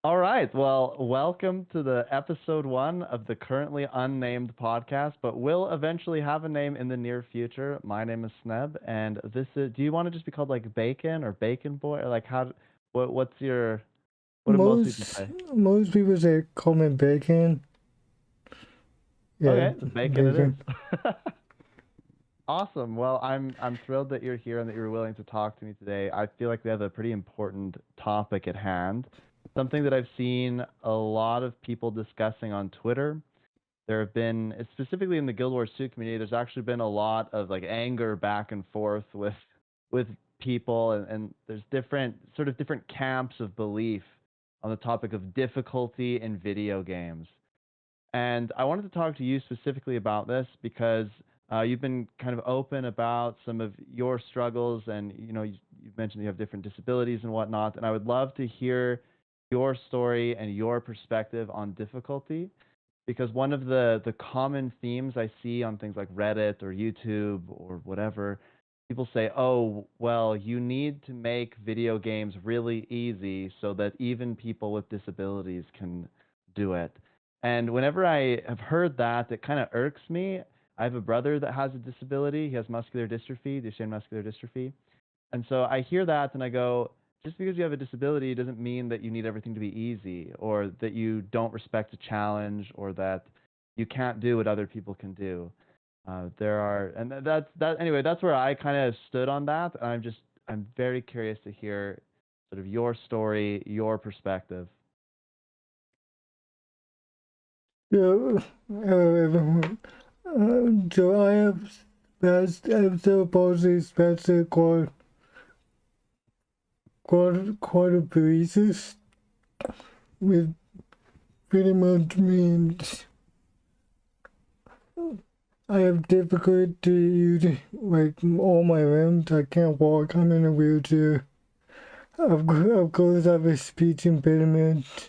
All right. Well, welcome to the episode one of the currently unnamed podcast, but will eventually have a name in the near future. My name is Sneb, and this is. Do you want to just be called like Bacon or Bacon Boy, or like how? What's your? What do most people Most say? most people say common bacon. Yeah, Okay, Bacon it bacon. is. Awesome. Well, I'm thrilled that you're here and that you're willing to talk to me today. I feel like we have a pretty important topic at hand. Something that I've seen a lot of people discussing on Twitter. There have been, specifically in the Guild Wars 2 community, there's actually been a lot of like anger back and forth with people, and there's different camps of belief on the topic of difficulty in video games. And I wanted to talk to you specifically about this because you've been kind of open about some of your struggles, and you've mentioned you have different disabilities and whatnot. And I would love to hear your story and your perspective on difficulty, because one of the common themes I see on things like Reddit or YouTube or whatever, people say, "Oh, well, you need to make video games really easy so that even people with disabilities can do it." And whenever I have heard that, it kind of irks me. I have a brother that has a disability. He has muscular dystrophy, Duchenne muscular dystrophy. And so I hear that and I go, just because you have a disability doesn't mean that you need everything to be easy or that you don't respect a challenge or that you can't do what other people can do. There are, and anyway, that's where I kind of stood on that. I'm very curious to hear sort of your story, your perspective. So, hello everyone. So I have cerebral palsy, spastic quadriplegia, which pretty much means I have difficulty using like all my limbs. I can't walk. I'm in a wheelchair. Of course, I have a speech impediment.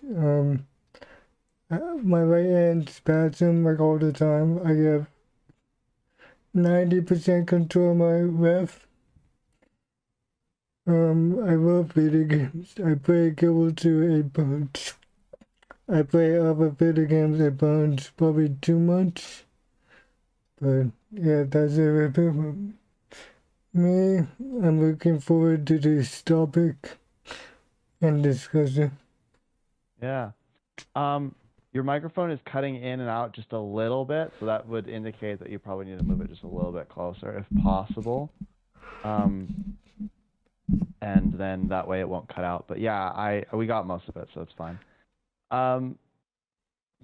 My right hand spasm like all the time. I have 90% control of my left. I love video games. I play GW2 a bunch. I play other video games a bunch, probably too much. But yeah, that's it for me. I'm looking forward to this topic and discussion. Yeah. Um, your microphone is cutting in and out just a little bit, so that would indicate that you probably need to move it just a little bit closer if possible. Um, and then that way it won't cut out. But yeah, I we got most of it, so it's fine. Um,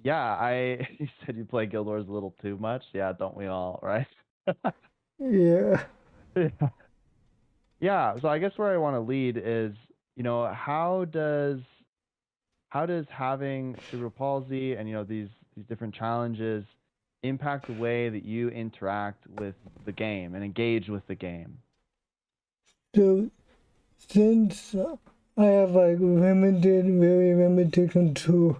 yeah, I you said you play Guild Wars a little too much. Yeah, don't we all, right? Yeah. Yeah. Yeah, so I guess where I want to lead is, how does having cerebral palsy and these different challenges impact the way that you interact with the game and engage with the game? So since I have like very limited control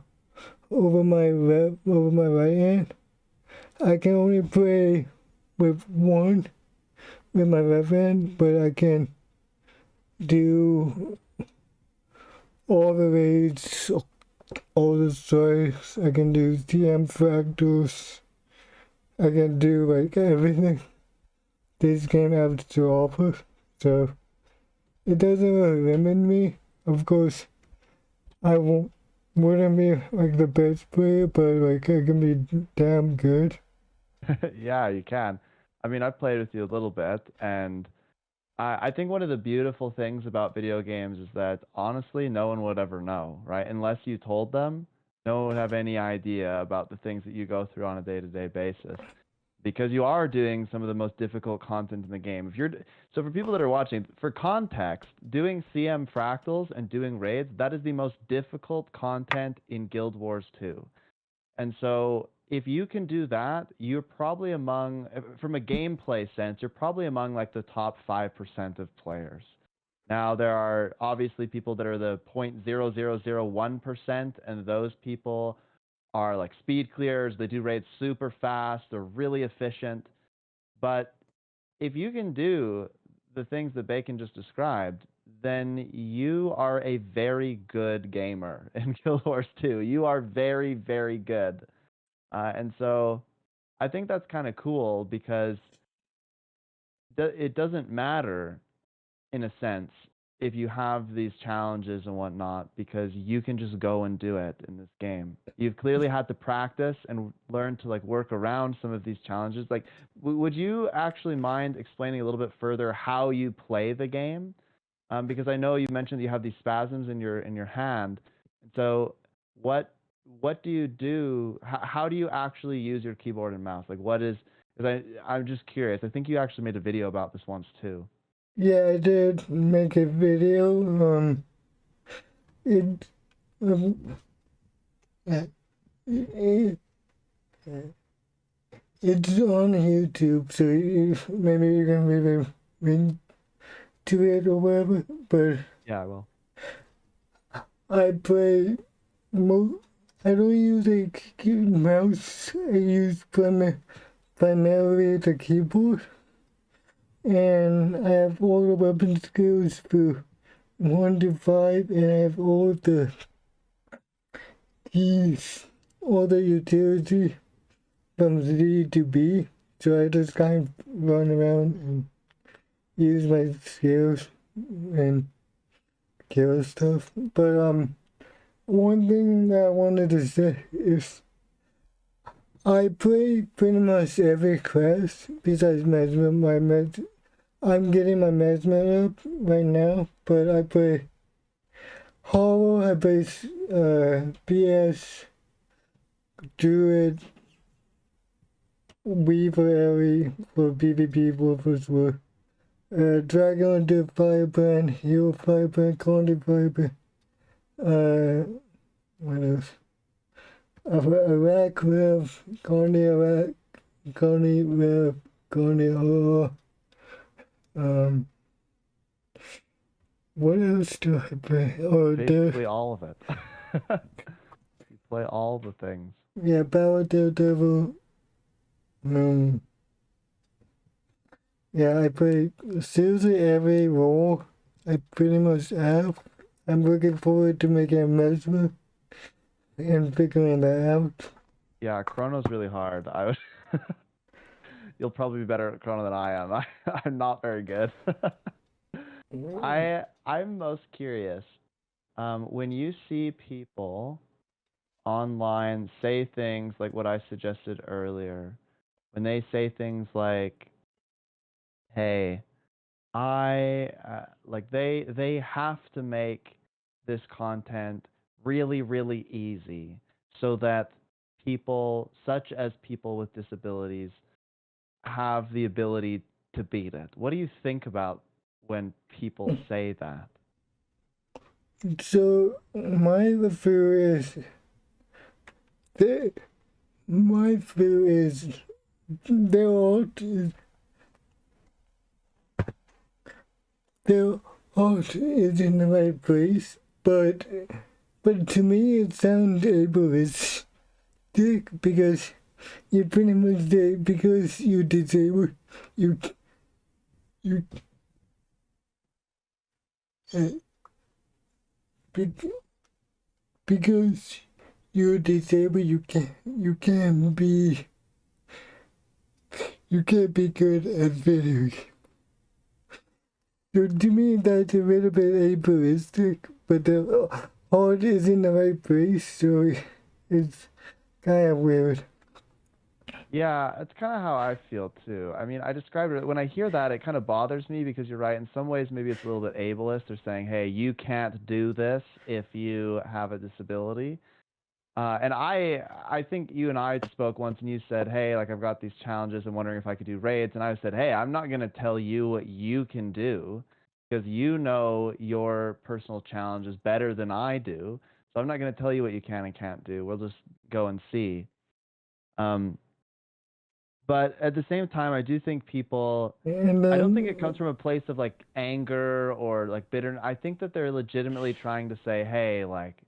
over my right hand, I can only play with one with my left hand, but I can do all the raids, all the strikes. I can do TM fractals. I can do like everything this game has to offer. So it doesn't really limit me. Of course, I wouldn't be like the best player, but like I can be damn good. Yeah, you can. I mean, I've played with you a little bit, and I think one of the beautiful things about video games is that honestly, no one would ever know, right? Unless you told them, no one would have any idea about the things that you go through on a day-to-day basis. Because you are doing some of the most difficult content in the game. So for people that are watching, for context, doing CM fractals and doing raids, that is the most difficult content in Guild Wars 2. And so if you can do that, you're probably among, from a gameplay sense, you're probably among like the top 5% of players. Now, there are obviously people that are the 0.0001%, and those people are like speed clears. They do raids super fast. They're really efficient. But if you can do the things that Bacon just described, then you are a very good gamer in Guild Wars 2. You are very, very good. And so I think that's kind of cool because it doesn't matter in a sense if you have these challenges and whatnot because you can just go and do it in this game. You've clearly had to practice and learn to like work around some of these challenges. Like, would you actually mind explaining a little bit further how you play the game? Because I know you mentioned that you have these spasms in your hand. So what what do you do? How do you actually use your keyboard and mouse? Like what is? Because I'm just curious. I think you actually made a video about this once too. Yeah, I did make a video. It, um, uh, it, it's on YouTube, so if maybe you can maybe link to it or whatever. But Yeah, I will. I play mo. I don't use a mouse. I use primarily the keyboard, and I have all the weapon skills for 1 to 5, and I have all the keys, all the utility from Z to B. So I just kind of run around and use my skills and kill stuff. But one thing that I wanted to say is I play pretty much every class besides Mesmer. I'm getting my Mesmer up right now, but I play Hollow, I play BS, Druid, Weaver Ellie for PvP Wolfers War. Dragon the Firebrand, Hero Firebrand, Conde Firebrand. What else? Iraq Rev, Conde Iraq, Conde Rev, Conde Horror. What else do I play? Oh, Basically all of it. You play all the things. yeah, Power Daredevil. Um, yeah, I play seriously every role I pretty much have. I'm looking forward to making a Mesmer and figuring that out. Yeah, Chrono's really hard. I would. You'll probably be better at Chrono than I am. I'm not very good. I'm most curious. When you see people online say things like what I suggested earlier, when they say things like, "Hey, I like they have to make this content really, really easy so that people such as people with disabilities have the ability to beat it." What do you think about when people say that? So my fear is the my fear is their art is their art is in the right place, but to me it sounds ableist because you pretty much say because you disabled you you uh, because you're disabled you can't be good at video. So to me that's a little bit ableistic, but the art is in the right place, so it's kind of weird. Yeah, it's kind of how I feel too. I mean, I described it when I hear that, it kind of bothers me because you're right. In some ways, maybe it's a little bit ableist. They're saying, "Hey, you can't do this if you have a disability." And I think you and I spoke once, and you said, "Hey, like I've got these challenges. I'm wondering if I could do raids." And I said, "Hey, I'm not gonna tell you what you can do because you know your personal challenges better than I do. So I'm not gonna tell you what you can and can't do. We'll just go and see." Um, but at the same time, I do think people. And I don't think it then comes from a place of like anger or like bitter. I think that they're legitimately trying to say, "Hey, like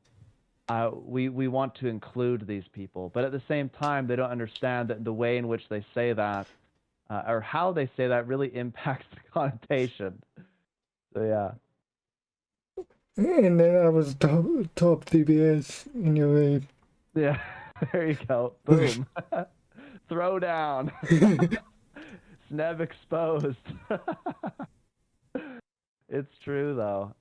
we want to include these people," but at the same time, they don't understand that the way in which they say that or how they say that really impacts the connotation. So yeah, And then I was top DPS in your raid. Yeah, there you go. Boom. Throw down. Sneb exposed. It's true though.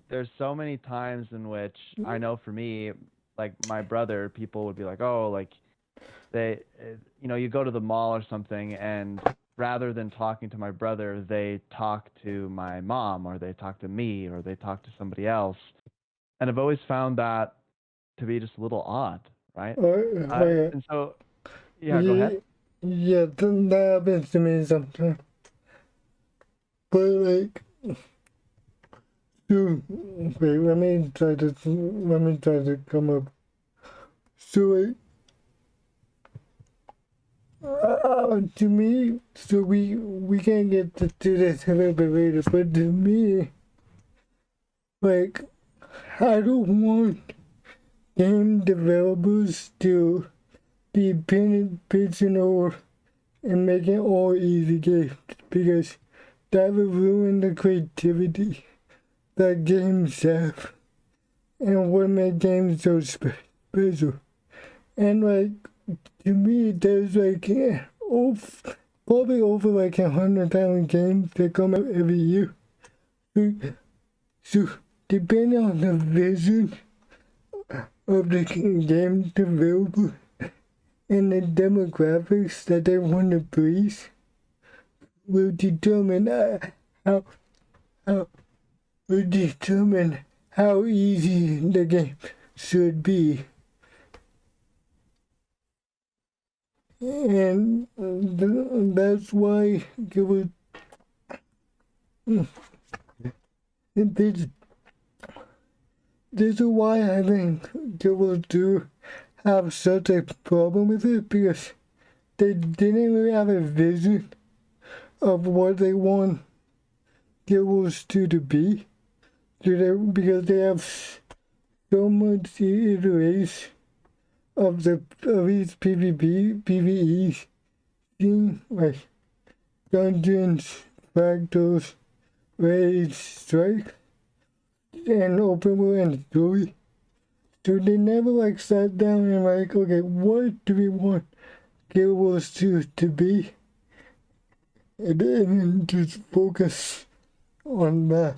There's so many times in which I know for me, like my brother, people would be like, "Oh, like they, you go to the mall or something, and rather than talking to my brother, they talk to my mom, or they talk to me, or they talk to somebody else." And I've always found that to be just a little odd, right? Yeah. And so, yeah, go ahead. Yeah, yeah, that happens to me sometimes. But like, so, wait, let me try to come up. So like, to me, so we can get to this a little bit later, but to me, like, I don't want game developers to be pigeonholed and making all easy games because that will ruin the creativity that games have and what make games so special. And like to me, there's like probably over like 100,000 games that come out every year. So, so depending on the vision of the game developer and the demographics that they want to please, will determine how how will determine how easy the game should be. And that's why this, this is why I think GW2 have such a problem with it because they didn't really have a vision of what they want GW2 to be. Because they have so much iteration of these PvEs, things like dungeons, fractals, raids, strike, and open world and story. So they never like sat down and like, okay, what do we want Guild Wars 2 to be? And then just focus on that.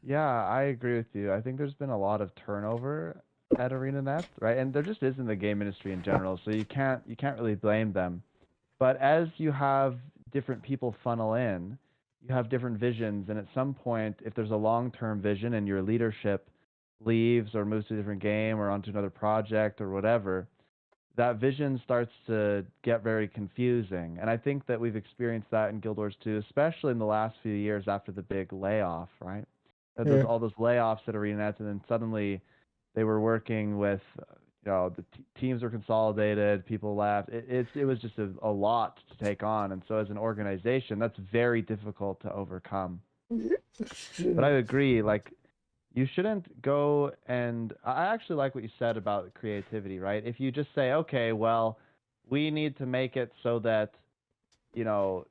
Yeah, I agree with you. I think there's been a lot of turnover at ArenaNet, right? And there just is in the game industry in general, so you can't really blame them. But as you have different people funnel in, you have different visions, and at some point, if there's a long-term vision and your leadership leaves or moves to a different game or onto another project or whatever, that vision starts to get very confusing. And I think that we've experienced that in Guild Wars 2, especially in the last few years after the big layoff, right? Those Yeah. all those layoffs at ArenaNet, and then suddenly they were working with, the teams were consolidated, people left. It was just a lot to take on, and so as an organization, that's very difficult to overcome. But I agree, like you shouldn't go and I actually like what you said about creativity, right? If you just say, okay, well, we need to make it so that, you know,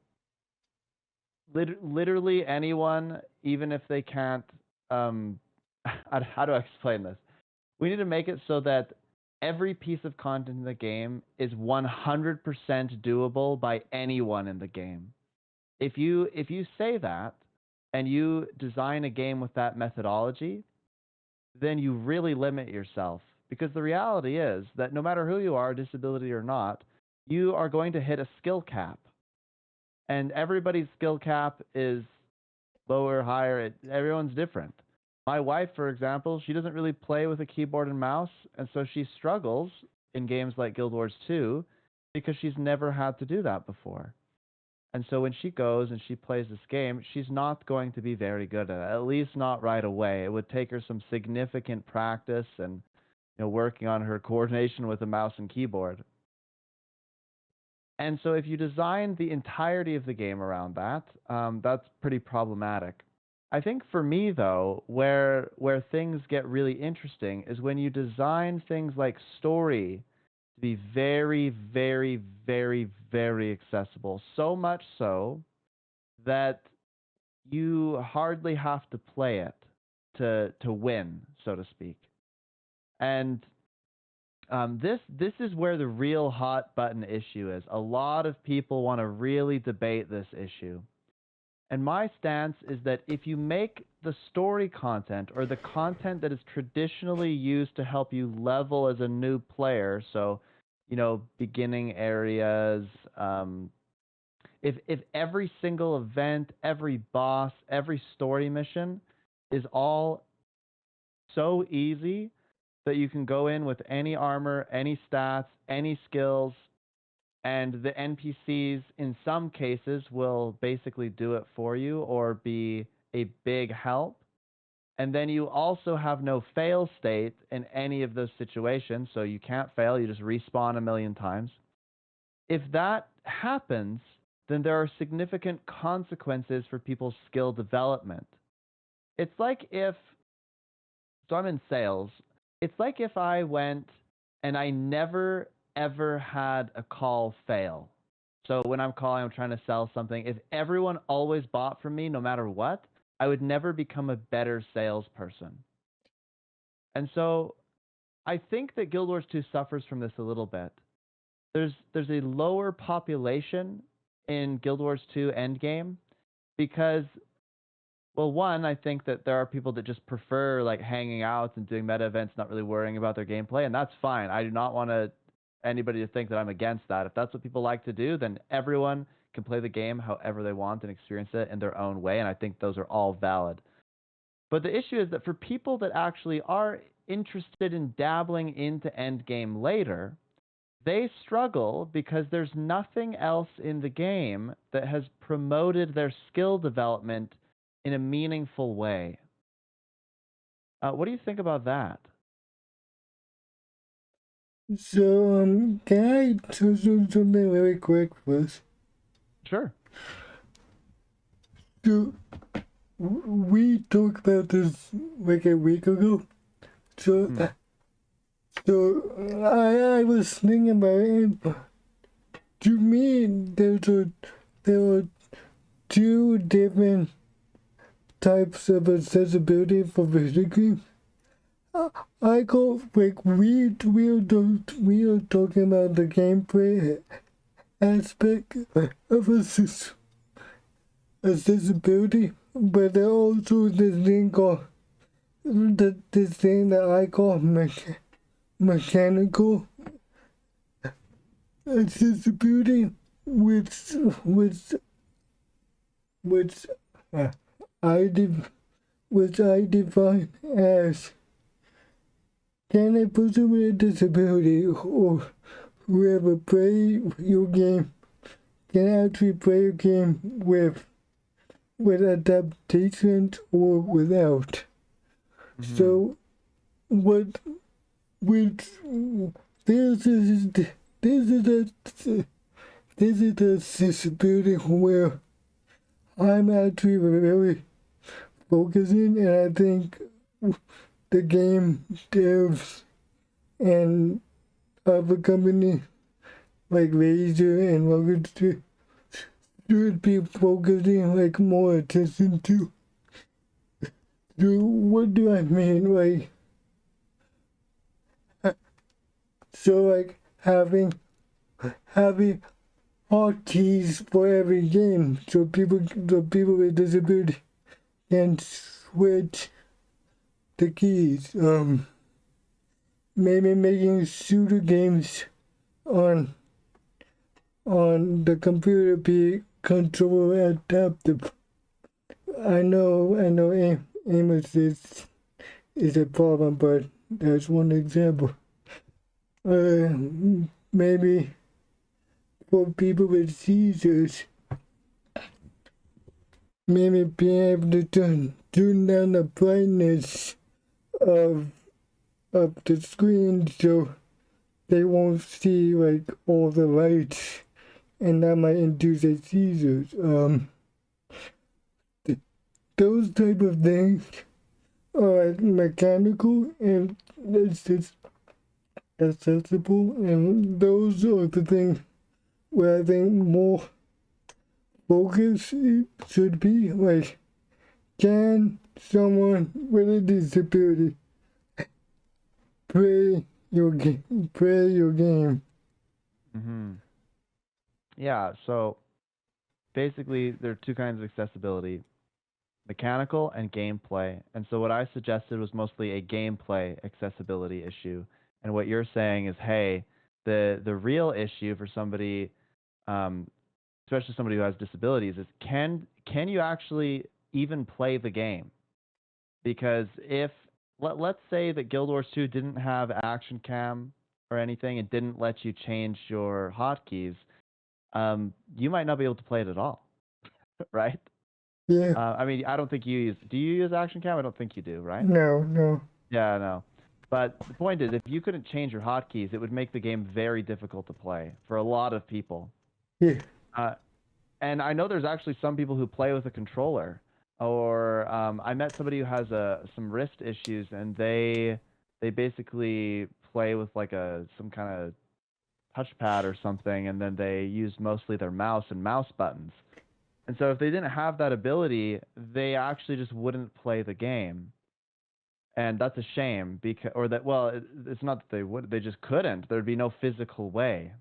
literally anyone, even if they can't, um, how do I explain this? We need to make it so that every piece of content in the game is 100% doable by anyone in the game. If you say that and you design a game with that methodology, then you really limit yourself. Because the reality is that no matter who you are, disability or not, you are going to hit a skill cap. And everybody's skill cap is lower, higher. Everyone's different. My wife, for example, she doesn't really play with a keyboard and mouse, and so she struggles in games like Guild Wars 2 because she's never had to do that before. And so when she goes and she plays this game, she's not going to be very good at least not right away. It would take her some significant practice and working on her coordination with a mouse and keyboard. And so if you design the entirety of the game around that, that's pretty problematic. I think for me though, where things get really interesting is when you design things like story to be very, very, very, very accessible. So much so that you hardly have to play it to win, so to speak. And this is where the real hot button issue is. A lot of people want to really debate this issue. And my stance is that if you make the story content or the content that is traditionally used to help you level as a new player, so, beginning areas, if every single event, every boss, every story mission is all so easy that you can go in with any armor, any stats, any skills, and the NPCs in some cases will basically do it for you or be a big help. And then you also have no fail state in any of those situations, so you can't fail, you just respawn a million times. If that happens, then there are significant consequences for people's skill development. It's like if, so I'm in sales, it's like if I went and I never ever had a call fail. So when I'm calling, I'm trying to sell something. If everyone always bought from me, no matter what, I would never become a better salesperson. And so I think that Guild Wars 2 suffers from this a little bit. There's a lower population in Guild Wars 2 Endgame because, well, one, I think that there are people that just prefer like hanging out and doing meta events, not really worrying about their gameplay, and that's fine. I do not want anybody to think that I'm against that. If that's what people like to do, then everyone can play the game however they want and experience it in their own way, and I think those are all valid. But the issue is that for people that actually are interested in dabbling into Endgame later, they struggle because there's nothing else in the game that has promoted their skill development in a meaningful way. What do you think about that? So, can I touch on something really quick first? Sure. So, we talked about this like a week ago. So, I was thinking about it. To me, there are two different types of accessibility for video games. I call like we are talking about the gameplay aspect of accessibility, but there also this thing called this thing that I call mechanical accessibility, which I define as, can a person with a disability or whoever play your game can actually play your game with adaptations or without. Mm-hmm. So what with this is a accessibility where I'm actually really focusing, and I think the game devs and other companies like Razer and Rocket should be focusing like more attention to. So what do I mean? Like, so like having hotkeys for every game, so people with disability can switch the keys. Maybe making shooter games on the computer be controller adaptive. I know Amos is a problem, but that's one example. Maybe for people with seizures, maybe being able to turn down the brightness of the screen so they won't see like all the lights, and that might induce a seizures. Those type of things are like mechanical and it's just accessible, and those are the things where I think more focus should be. Like, can someone with a disability play your game? Play your game. Mm-hmm. Yeah, so basically there are two kinds of accessibility, mechanical and gameplay. And so what I suggested was mostly a gameplay accessibility issue. And what you're saying is, hey, the real issue for somebody, um, especially somebody who has disabilities, is can you actually even play the game? Because if let's say that Guild Wars 2 didn't have action cam or anything, and didn't let you change your hotkeys, you might not be able to play it at all, right? Yeah. I mean, I don't think you use. Do you use action cam? I don't think you do, right? No, no. Yeah, no. But the point is, if you couldn't change your hotkeys, it would make the game very difficult to play for a lot of people. Yeah. Uh, and I know there's actually some people who play with a controller. Or I met somebody who has some wrist issues, and they basically play with like some kind of touchpad or something, and then they use mostly their mouse and mouse buttons. And so if they didn't have that ability, they actually just wouldn't play the game. And that's a shame because, or that, well, it's not that they just couldn't. There'd be no physical way.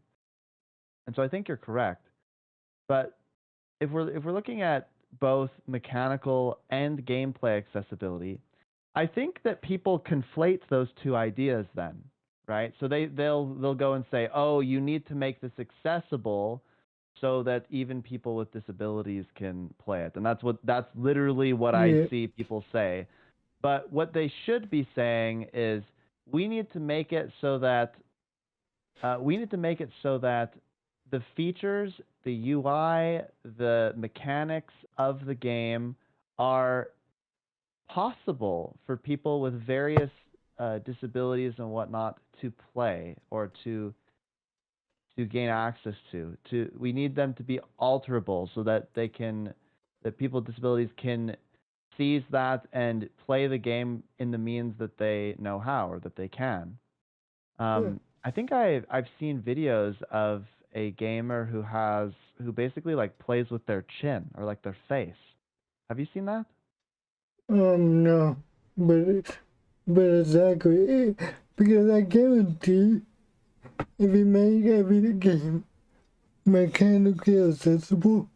And so I think you're correct. But if we're looking at both mechanical and gameplay accessibility, I think that people conflate those two ideas then, right? So they'll go and say, "Oh, you need to make this accessible so that even people with disabilities can play it." And that's literally what I Yeah. see people say. But what they should be saying is we need to make it so that the features, the UI, the mechanics of the game are possible for people with various disabilities and whatnot to play or to gain access to. We need them to be alterable so that people with disabilities can seize that and play the game in the means that they know how or that they can. Yeah. I think I've seen videos of a gamer who basically like plays with their chin or like their face. Have you seen that? No. But but exactly. Because I guarantee if we make every game mechanically accessible,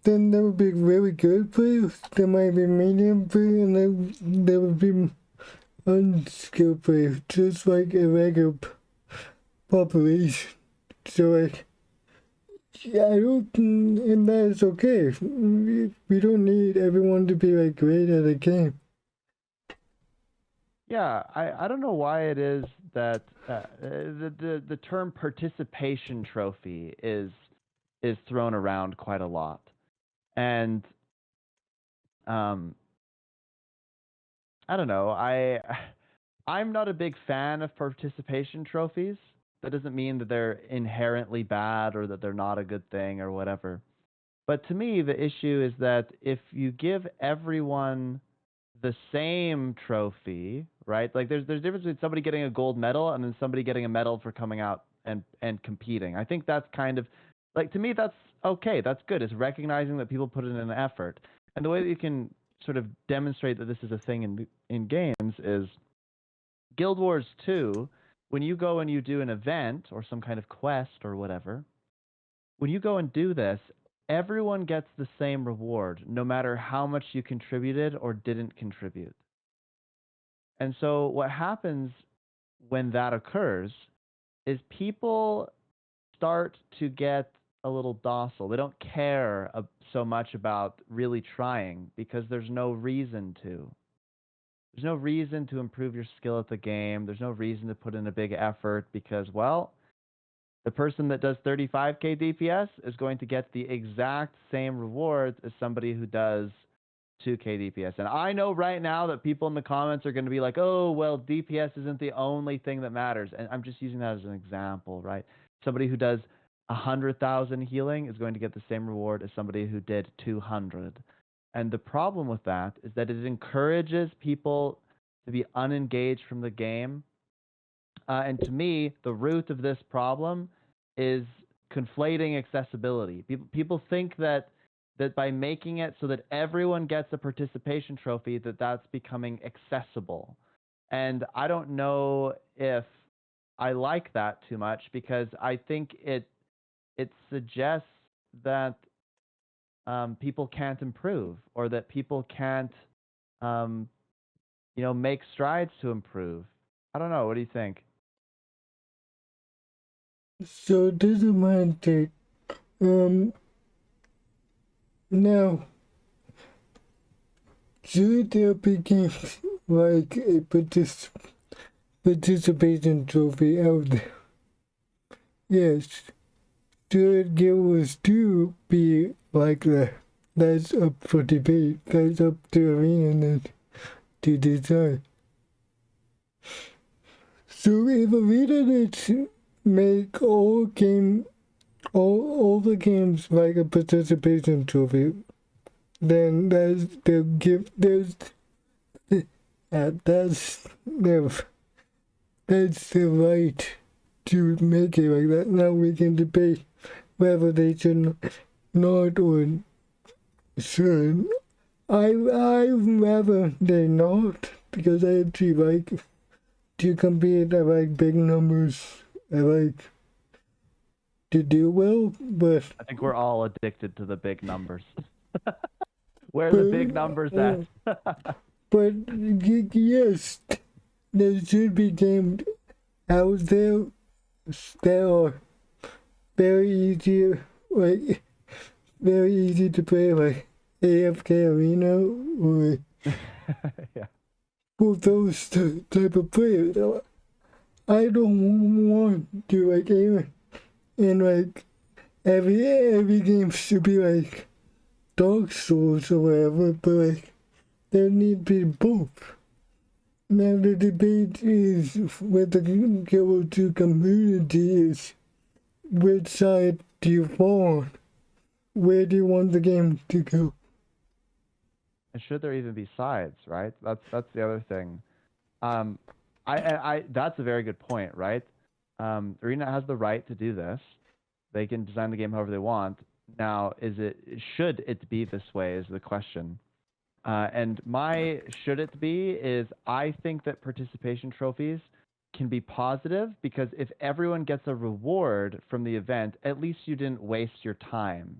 then there would be really good players. There might be medium players, and there would be unskilled players, just like a regular population. So like, yeah, I don't, and that is okay. We don't need everyone to be like great at a game. Yeah, I don't know why it is that the term participation trophy is thrown around quite a lot. And um I don't know. I'm not a big fan of participation trophies. That doesn't mean that they're inherently bad or that they're not a good thing or whatever. But to me, the issue is that if you give everyone the same trophy, right? Like there's a difference between somebody getting a gold medal and then somebody getting a medal for coming out and competing. I think that's kind of like, to me, that's okay. That's good. It's recognizing that people put in an effort. And the way that you can sort of demonstrate that this is a thing in games is Guild Wars 2, when you go and you do an event or some kind of quest or whatever, when you go and do this, everyone gets the same reward, no matter how much you contributed or didn't contribute. And so what happens when that occurs is people start to get a little docile. They don't care so much about really trying because there's no reason to. There's no reason to improve your skill at the game. There's no reason to put in a big effort because, well, the person that does 35k DPS is going to get the exact same rewards as somebody who does 2k DPS. And I know right now that people in the comments are going to be like, oh, well, DPS isn't the only thing that matters. And I'm just using that as an example, right? Somebody who does 100,000 healing is going to get the same reward as somebody who did 200. And the problem with that is that it encourages people to be unengaged from the game. And to me, the root of this problem is conflating accessibility. People think that that by making it so that everyone gets a participation trophy, that's becoming accessible. And I don't know if I like that too much, because I think it suggests that people can't improve, or that people can't um, make strides to improve. I don't know. What do you think? So this is my take. Um, Now, should there be games like a participation trophy out there? Yes. Should GW2 be like that? That's up for debate. That's up to ArenaNet to decide. So if ArenaNet make all the games like a participation trophy, then that's the right to make it like that. Now we can debate whether they should not or should. I rather they not, because I actually like to compete. I like big numbers. I like to do well, but I think we're all addicted to the big numbers. Where are the big numbers at? but yes, there should be games out there that are very easy to play, like AFK Arena or Yeah. for those type of players. I don't want to like aim and like every game should be like Dark Souls or whatever, but like there need to be both. Now the debate is with the GW2 community is which side do you fall on? Where do you want the game to go? And should there even be sides, right? That's the other thing. Um, I that's a very good point, right? Arena has the right to do this. They can design the game however they want. Now, should it be this way is the question. And my should it be is, I think that participation trophies can be positive, because if everyone gets a reward from the event, at least you didn't waste your time.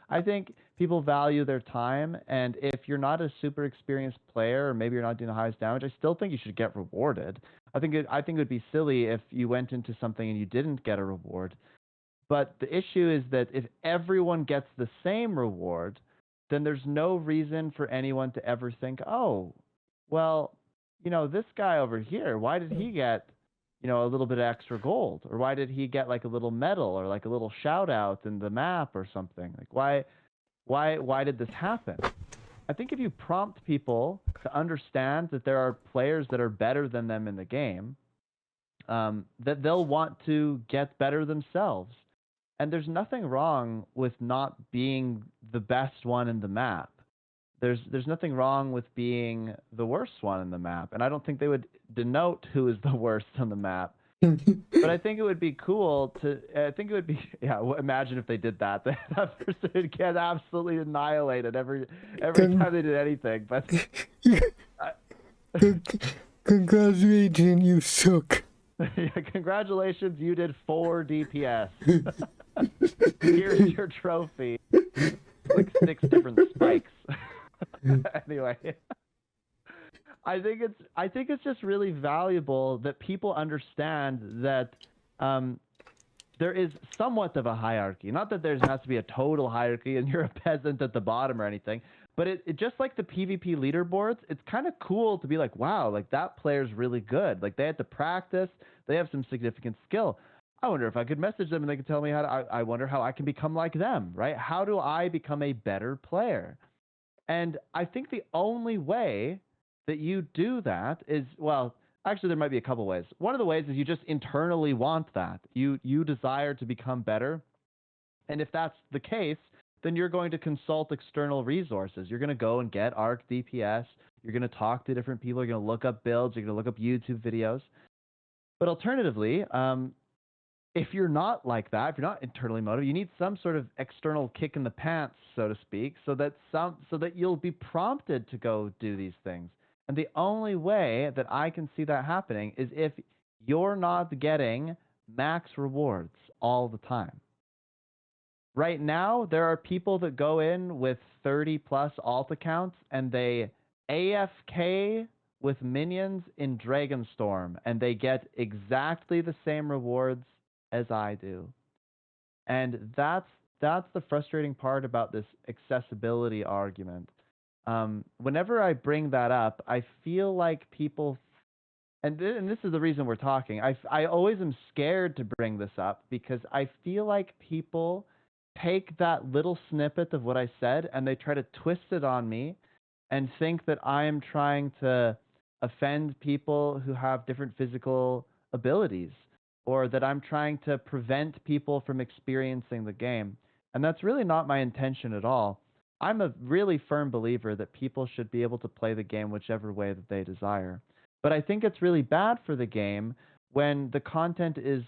I think people value their time, and if you're not a super experienced player, or maybe you're not doing the highest damage, I still think you should get rewarded. I think it would be silly if you went into something and you didn't get a reward. But the issue is that if everyone gets the same reward, then there's no reason for anyone to ever think, oh, well, this guy over here, why did he get, a little bit of extra gold? Or why did he get like a little medal, or like a little shout out in the map or something? Like, why did this happen? I think if you prompt people to understand that there are players that are better than them in the game, that they'll want to get better themselves. And there's nothing wrong with not being the best one in the map. There's nothing wrong with being the worst one in the map. And I don't think they would denote who is the worst on the map. But I think it would be cool to. I think it would be. Yeah. Imagine if they did that. That person would get absolutely annihilated every time they did anything. But Congratulations, you suck. yeah, congratulations, you did 4 DPS. Here's your trophy. Like 6 different spikes. Anyway, I think it's just really valuable that people understand that there is somewhat of a hierarchy. Not that there has to be a total hierarchy and you're a peasant at the bottom or anything, but it just like the PvP leaderboards, it's kind of cool to be like, wow, like that player's really good. Like they had to practice, they have some significant skill. I wonder if I could message them and they could tell me I wonder how I can become like them, right? How do I become a better player? And I think the only way that you do that is, well, actually there might be a couple ways. One of the ways is you just internally want that. You desire to become better. And if that's the case, then you're going to consult external resources. You're going to go and get ARC DPS. You're going to talk to different people. You're going to look up builds. You're going to look up YouTube videos. But alternatively, if you're not like that, if you're not internally motivated, you need some sort of external kick in the pants, so to speak, so that you'll be prompted to go do these things. And the only way that I can see that happening is if you're not getting max rewards all the time. Right now, there are people that go in with 30 plus alt accounts and they AFK with minions in Dragonstorm and they get exactly the same rewards as I do. And that's the frustrating part about this accessibility argument. Whenever I bring that up, I feel like people, and this is the reason we're talking. I always am scared to bring this up because I feel like people take that little snippet of what I said and they try to twist it on me and think that I am trying to offend people who have different physical abilities or that I'm trying to prevent people from experiencing the game. And that's really not my intention at all. I'm a really firm believer that people should be able to play the game whichever way that they desire. But I think it's really bad for the game when the content is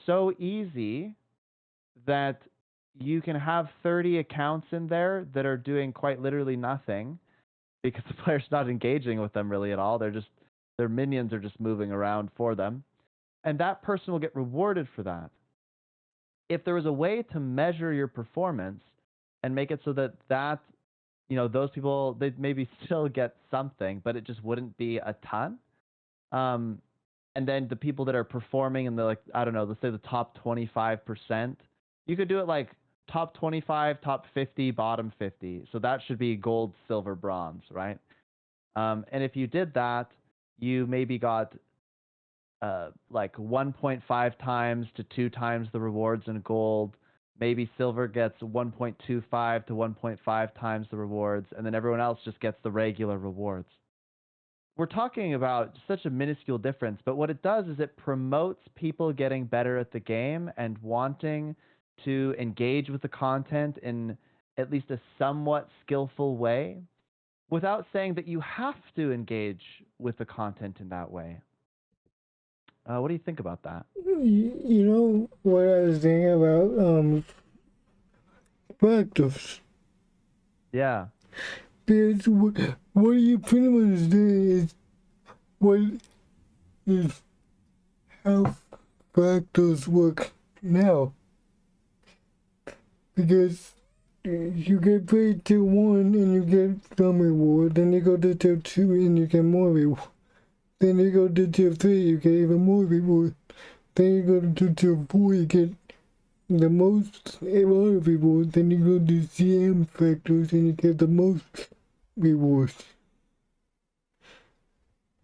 so easy that you can have 30 accounts in there that are doing quite literally nothing because the player's not engaging with them really at all. Their minions are just moving around for them. And that person will get rewarded for that. If there was a way to measure your performance and make it so that those people, they'd maybe still get something, but it just wouldn't be a ton. And then the people that are performing in the, like, I don't know, let's say the top 25%, you could do it like top 25, top 50, bottom 50. So that should be gold, silver, bronze, right? And if you did that, you maybe got like 1.5 times to 2 times the rewards in gold. Maybe silver gets 1.25 to 1.5 times the rewards, and then everyone else just gets the regular rewards. We're talking about such a minuscule difference, but what it does is it promotes people getting better at the game and wanting to engage with the content in at least a somewhat skillful way without saying that you have to engage with the content in that way. What do you think about that? You know what I was thinking about? Practice. Yeah. Because what you pretty much doing is what is how fractals work now. Because you get paid till 1 and you get some reward, then you go to till 2 and you get more reward. Then you go to till 3, you get even more reward. Then you go to till 4, you get the most amount of reward. Then you go to CM factors and you get the most rewards.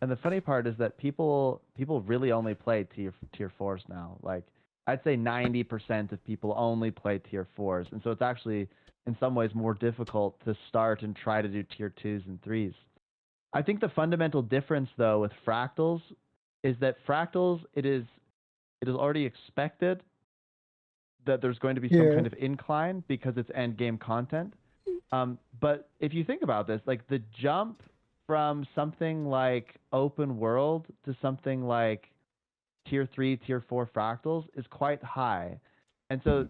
And the funny part is that people really only play tier 4s now. Like I'd say 90% of people only play tier 4s, and so it's actually in some ways more difficult to start and try to do tier 2s and 3s. I think the fundamental difference though with fractals is that fractals it is already expected that there's going to be some kind of incline because it's end game content. But if you think about this, like the jump from something like open world to something like tier 3, tier 4 fractals is quite high. And so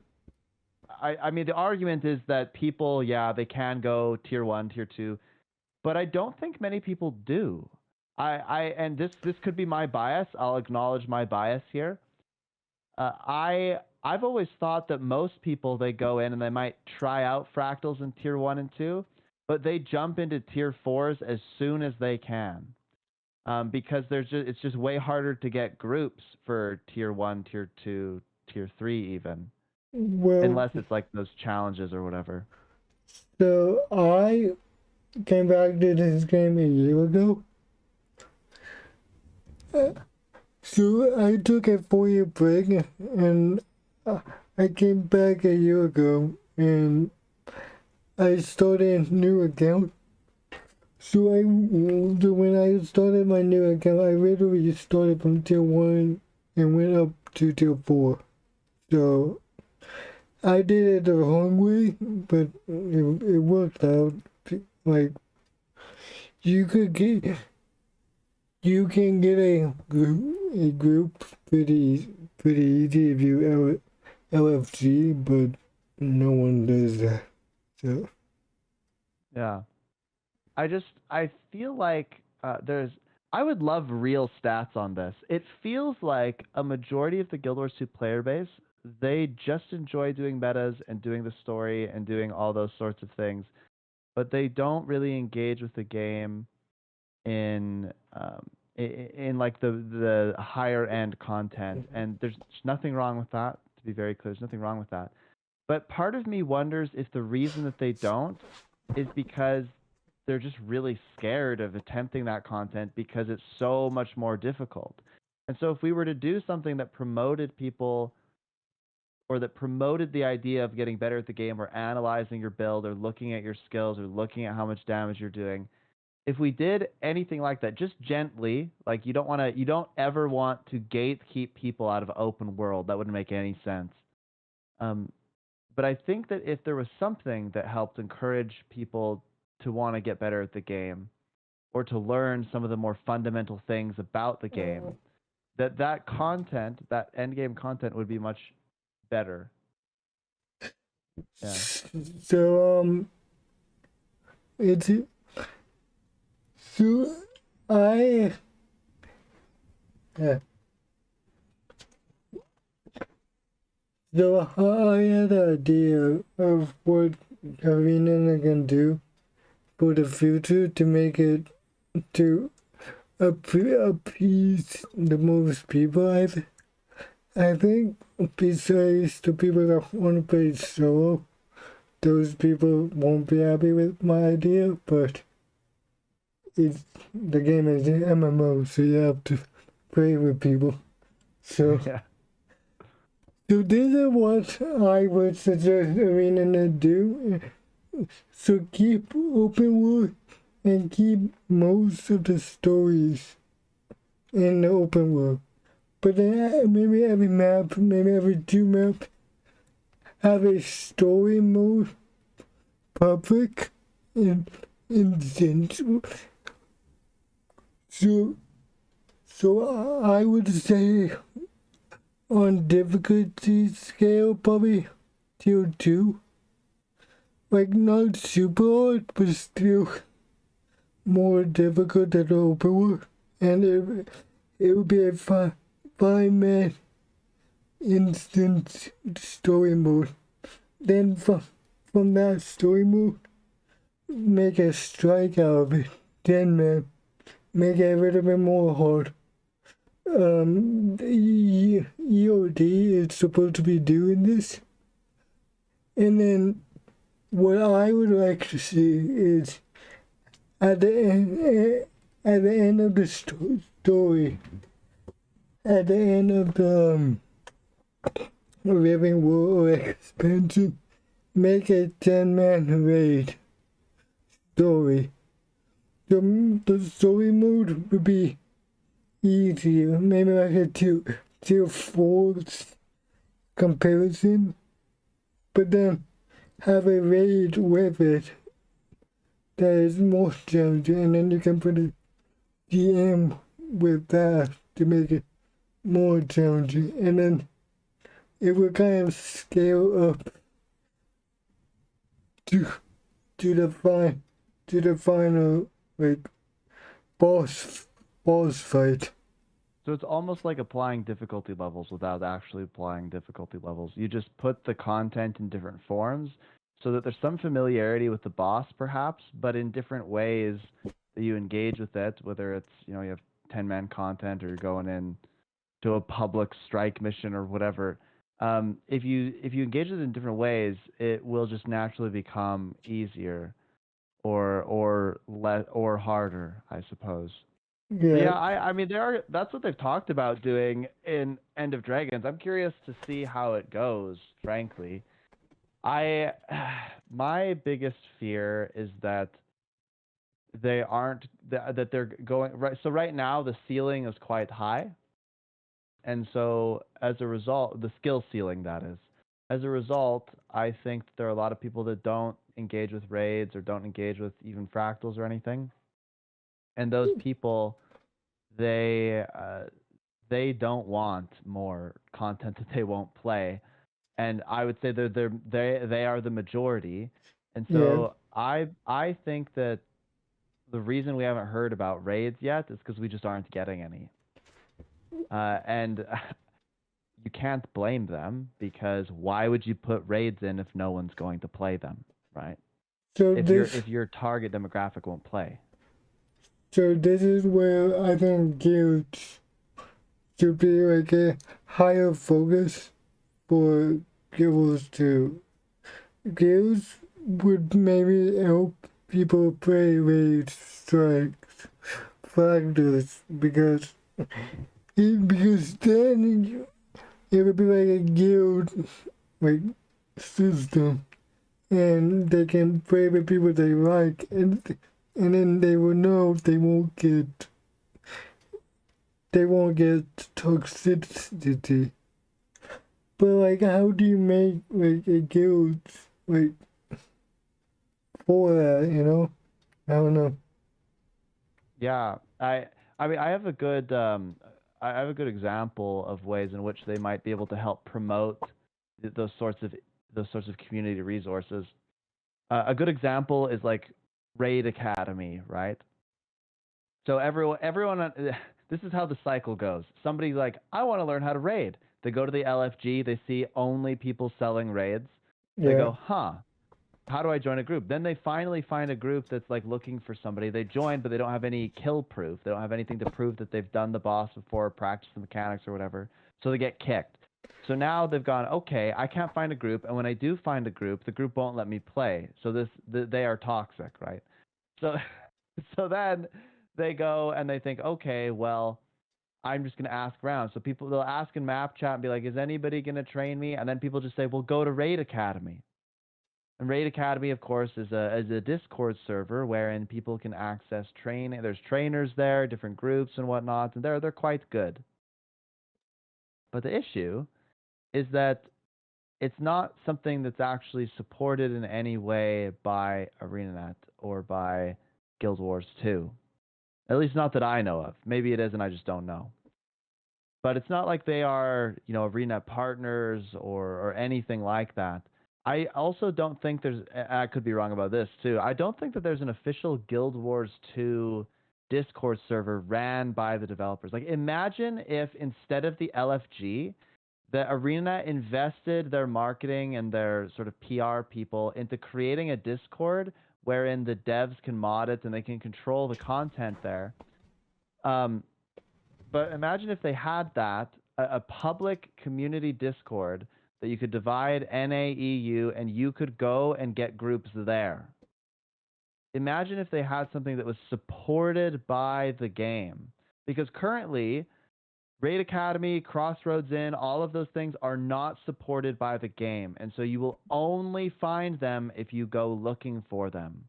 I mean the argument is that people, yeah, they can go tier 1, tier 2, but I don't think many people do. And this could be my bias. I'll acknowledge my bias here. I've always thought that most people, they go in and they might try out fractals in tier 1 and 2, but they jump into tier 4s as soon as they can. Because it's just way harder to get groups for tier 1, tier 2, tier 3 even. Well, unless it's like those challenges or whatever. So I came back to this game a year ago. So I took a 4-year break and I came back a year ago and I started a new account. So when I started my new account, I literally started from tier 1 and went up to tier 4. So I did it the wrong way, but it worked out. Like you can get a group pretty pretty easy if you LFG, but no one does that. So Yeah. I feel like I would love real stats on this. It feels like a majority of the Guild Wars 2 player base, they just enjoy doing metas and doing the story and doing all those sorts of things, but they don't really engage with the game in in like the higher end content. And there's nothing wrong with that. To be very clear, there's nothing wrong with that. But part of me wonders if the reason that they don't is because they're just really scared of attempting that content because it's so much more difficult. And so if we were to do something that promoted people or that promoted the idea of getting better at the game or analyzing your build or looking at your skills or looking at how much damage you're doing, if we did anything like that, just gently, like you don't ever want to gatekeep people out of open world. That wouldn't make any sense. Um, but I think that if there was something that helped encourage people to want to get better at the game or to learn some of the more fundamental things about the game, that content, that end game content would be much better. Yeah. so it's so I yeah. So I had an idea of what Arena can do for the future to make it to appease the most people. I think besides the people that want to play solo, those people won't be happy with my idea, but the game is an MMO, so you have to play with people. So, Yeah. so this is what I would suggest Arena to do. So keep open world and keep most of the stories in the open world. But then maybe every map, maybe every 2 maps, have a story mode public in central. So I would say on difficulty scale probably tier 2. Like not super hard, but still more difficult than the open world. And it would be a 5-man instant story mode. Then from that story mode, make a strike out of it. 10-man. Make it a little bit more hard. EOD is supposed to be doing this. And then what I would like to see is at the end of the story, at the end of the Living World expansion, make a 10-man raid story. The story mode would be easier, maybe like a tier 4 comparison, but then have a raid with it that is more challenging, and then you can put a DM with that to make it more challenging, and then it will kind of scale up to the final like boss fight. So it's almost like applying difficulty levels without actually applying difficulty levels. You just put the content in different forms so that there's some familiarity with the boss perhaps, but in different ways that you engage with it, whether it's, you have 10-man content or you're going in to a public strike mission or whatever. If you engage it in different ways, it will just naturally become easier or harder, I suppose. Yeah, Yeah, I mean that's what they've talked about doing in End of Dragons. I'm curious to see how it goes, frankly. I my biggest fear is that they aren't that they're going right. So right now the ceiling is quite high, and so as a result, the skill ceiling that is. As a result, I think that there are a lot of people that don't engage with raids or don't engage with even fractals or anything, and those people they they don't want more content that they won't play, and I would say they are the majority, and Yeah. so I think that the reason we haven't heard about raids yet is because we just aren't getting any, and you can't blame them because why would you put raids in if no one's going to play them, right? So If your this if your target demographic won't play. so this is where I think guilds should be like a higher focus for guilds to guilds would maybe help people play raid strikes factors because then it would be like a guild like system and they can play with people they like and then they will know they won't get toxicity. But like how do you make like a guild like for that, you know? I don't know. Yeah, I mean I have a good example of ways in which they might be able to help promote those sorts of community resources. A good example is like Raid Academy, right? So everyone this is how the cycle goes. Somebody's like, I want to learn how to raid. They go to the LFG, they see only people selling raids. They Yeah. go, huh, how do I join a group? Then they finally find a group that's like looking for somebody. They join, but they don't have any kill proof. They don't have anything to prove that they've done the boss before, practiced the mechanics or whatever. So they get kicked. So now they've gone, okay, I can't find a group, and when I do find a group, the group won't let me play. So they are toxic, right? So so then they go and they think, okay, well, I'm just gonna ask around. So people they'll ask in map chat and be like, is anybody gonna train me? And then people just say, well, go to Raid Academy. And Raid Academy, of course, is a Discord server wherein people can access training. There's trainers there, different groups and whatnot, and they're quite good. But the issue is that it's not something that's actually supported in any way by ArenaNet or by Guild Wars 2. At least not that I know of. Maybe it is, and I just don't know. But it's not like they are, ArenaNet partners or anything like that. I also don't think there's. I could be wrong about this too. I don't think that there's an official Guild Wars 2 Discord server ran by the developers. Like, imagine if instead of the LFG, the Arena invested their marketing and their sort of PR people into creating a Discord wherein the devs can mod it and they can control the content there. Um, but imagine if they had that, a public community Discord that you could divide NAEU and you could go and get groups there. Imagine if they had something that was supported by the game. Because currently, Raid Academy, Crossroads Inn, all of those things are not supported by the game. And so you will only find them if you go looking for them.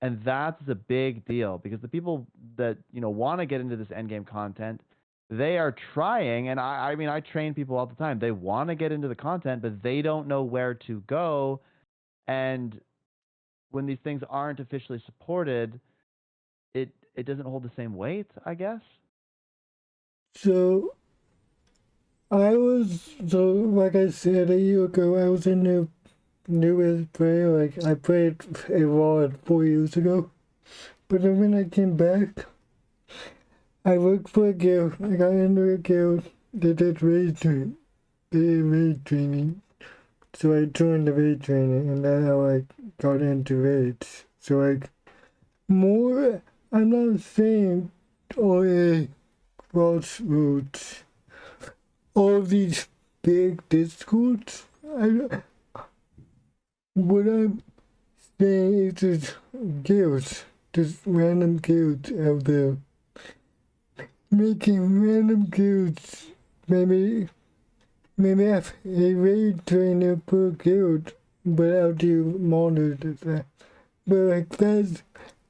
And that's a big deal because the people that, want to get into this endgame content, they are trying. And I mean, I train people all the time. They want to get into the content, but they don't know where to go. And when these things aren't officially supported, it doesn't hold the same weight, I guess. So like I said a year ago, I was a newest player. Like I played a lot 4 years ago, but then when I came back, I worked for a guild. I got into a guild. They did raid training. So I joined the raid training, and that's how I got into raids. So like more, I'm not saying all a crossroads, all these big discords. What I'm saying is just guilds, just random guilds out there, making random guilds. Maybe have a raid trainer per guild, but how do you monitor that? But like that's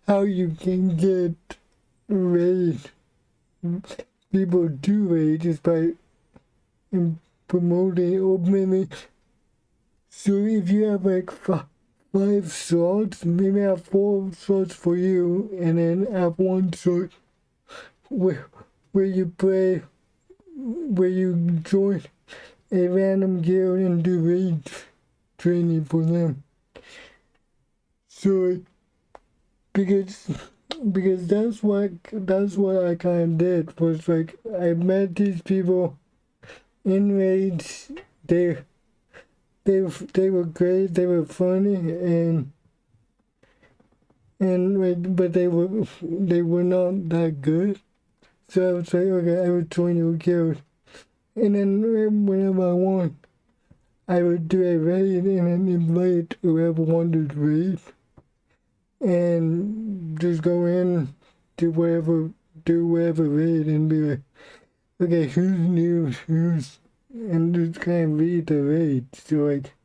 how you can get raid. People do raid just by promoting openly. So if you have like five slots, maybe have 4 slots for you, and then have 1 slot where you play where you join a random guild and do raid training for them. So because that's what I kind of did was like I met these people in raids. They were great. They were funny and like, but they were not that good. So I was like, okay, I would join your guild, and then whenever I won, I would do a raid and then invite whoever wanted to raid, and just go in, do whatever raid, and be like, okay, who's new, and just kind of read the raid. So like,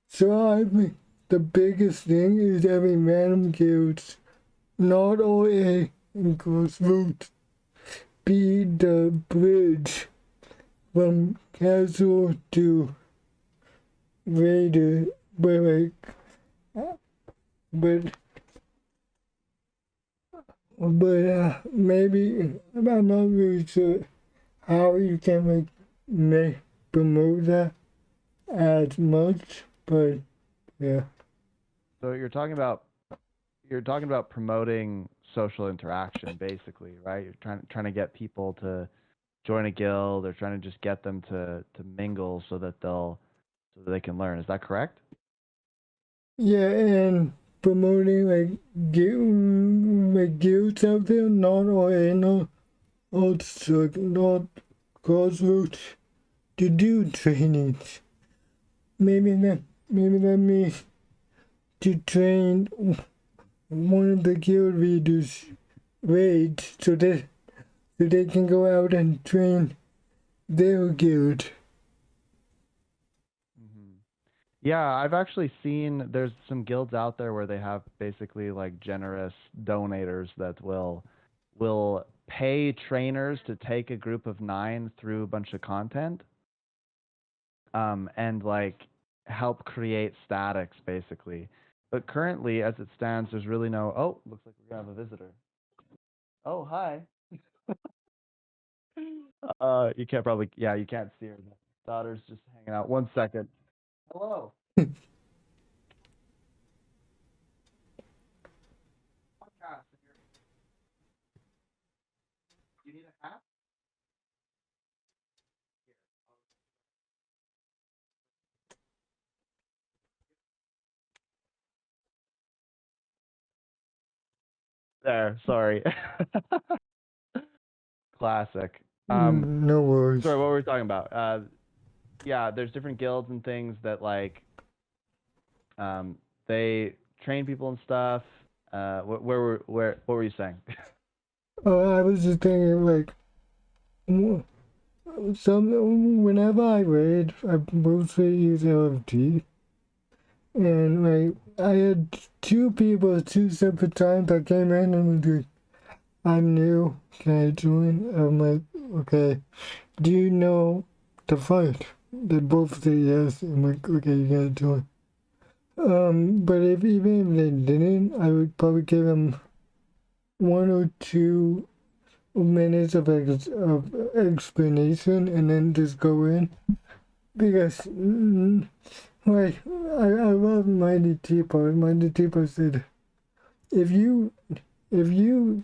so I think the biggest thing is having random guilds, not all A and crossroads, be the bridge from casual to raider, but like, but maybe I'm not really sure how you can make promote that as much, but yeah. So you're talking about promoting social interaction, basically, right? You're trying to get people to join a guild, or trying to just get them to mingle so that they can learn. Is that correct? Yeah, and promoting guilds out there, not or also not crossroads to do trainings. Maybe that means to train one of the guild leaders raids so they can go out and train their guild. Hmm. Yeah, I've actually seen there's some guilds out there where they have basically like generous donators that will pay trainers to take a group of 9 through a bunch of content, and like help create statics basically. But currently, as it stands, there's really no. Oh, looks like we're gonna have a visitor. Oh, hi. You can't probably, yeah, you can't see her. Daughter's just hanging out. One second. Hello. Podcast. You need a hat? There. Sorry. Classic. No worries. Sorry, what were we talking about? Yeah, there's different guilds and things that like, they train people and stuff. What were you saying? I was just thinking like whenever I raid, I mostly use LFG. And like I had two people, two separate times that came in and was like, I'm new, can I join? I'm like, okay, do you know the fight? They both say yes. I'm like, okay, you gotta join. But if even if they didn't, I would probably give them 1 or 2 minutes of explanation and then just go in because like I love Mighty Teapot. Mighty Teapot said if you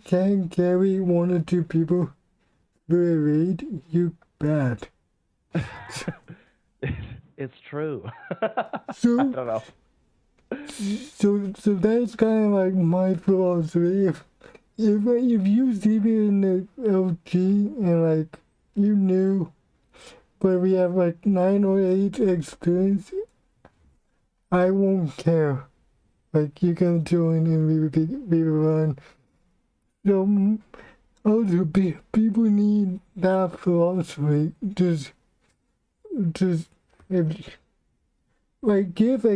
can carry 1 or 2 people through a raid, you bad. It's true. I So don't know. so that's kind of like my philosophy. If you see me in the LG and like you knew, but we have like 9 or 8 experience, I won't care. Like you can join and we run. So also people need that philosophy. Just if, like give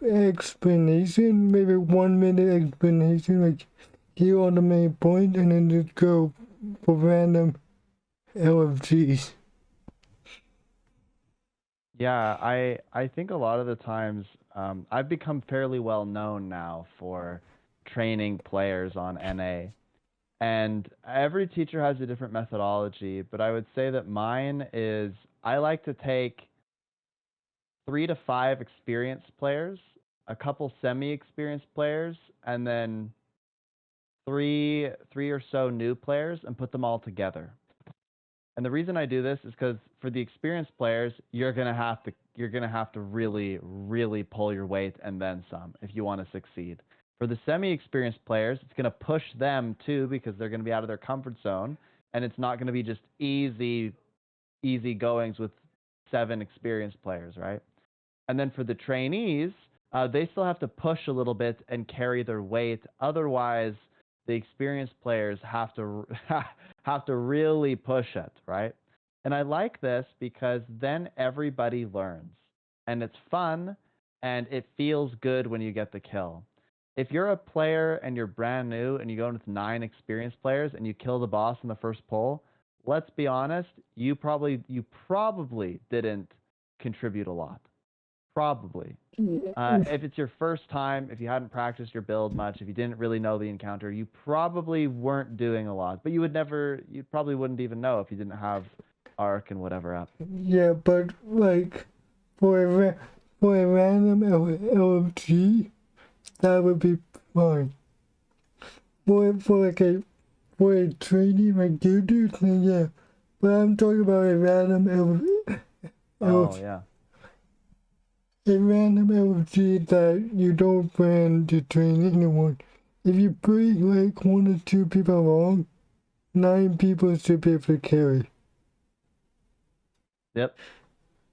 explanation, maybe 1 minute explanation, like here on the main point, and then just go for random LFGs. Yeah, I think a lot of the times, I've become fairly well known now for training players on NA, And every teacher has a different methodology, but I would say that mine is I like to take 3 to 5 experienced players, a couple semi-experienced players, and then three or so new players and put them all together. And the reason I do this is because for the experienced players, you're gonna have to really, really pull your weight and then some if you want to succeed. For the semi-experienced players, it's gonna push them too because they're gonna be out of their comfort zone, and it's not gonna be just easy goings with 7 experienced players, right? And then for the trainees, they still have to push a little bit and carry their weight. Otherwise, the experienced players have to have to really push it, right? And I like this because then everybody learns, and it's fun, and it feels good when you get the kill. If you're a player and you're brand new and you go in with 9 experienced players and you kill the boss in the first pull, let's be honest, you probably didn't contribute a lot. Probably. If it's your first time, if you hadn't practiced your build much, if you didn't really know the encounter, you probably weren't doing a lot. But you probably wouldn't even know if you didn't have arc and whatever up. Yeah, but like for for a random LFG, that would be fine. For a training like you do, then yeah. But I'm talking about a random Oh yeah. a random LFG that you don't plan to train anyone. If you bring like 1 or 2 people along, 9 people should be able to carry. Yep.